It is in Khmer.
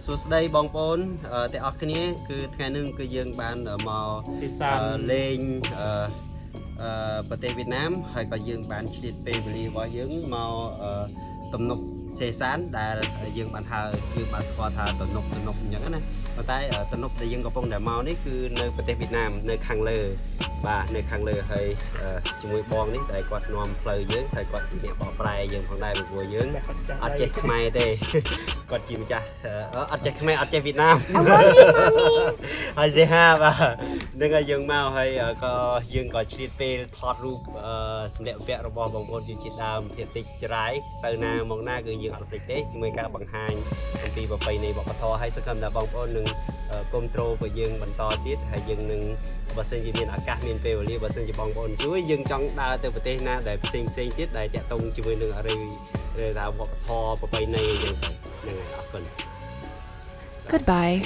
សួស្តីបងប្អូនទាំងអស់គ្នាគឺថ្ងៃនេះគឺយើងបានមកលេងប្រទេសវៀតណាមហើយក៏យើងបានឆ្លៀតពេលវេលារបស់យើងមកទំនប់សេសានដែលយើងបានហៅយើងបានស្គាល់ថាទំនប់អញ្ចឹងណាប៉ុន្តែទំនប់ដែលយើងកំពុងតែមកនេះគឺនៅប្រទេសវៀតណាមនៅខាងលើបាទនៅខាងលើហើយជាមួយបងនេះដែលគាត់នាំផ្លូវយើងហើយគាត់ជាអ្នកបកប្រែយើងផងដែរព្រោះយើងអត់ចេះខ្មែរទេគាត់ជាម្ចាស់អត់ចេះខ្មែរអត់ចេះវៀតណាមហើយចេះហាបាទនឹងឲ្យយើងមកហើយក៏យើងក៏ឆ្លៀតពេលថតរូបសម្លៀកបំពាក់របស់បងប្អូនជាដើមភាគតិចច្រាយទៅណាមកណាគឺយើងអត់ភ្លេចទេជាមួយការបង្ហាញអំពីប្រពៃណីវប្បធម៌ហើយសង្ឃឹមថាបងប្អូននឹងគ្រប់គ្រងរបស់យើងបន្តទៀតហើយយើងនឹងបើសិនជាមានឱកាសមានពេលវេលាបើសិនជាបងប្អូនជួយយើងចង់ដើរទៅប្រទេសណាដែលផ្សេងទៀតដែលតាក់ទងជាមួយនឹងអរិយថាវប្បធម៌ប្រពៃណីយើងហ្នឹងហើយអរគុណ Goodbye.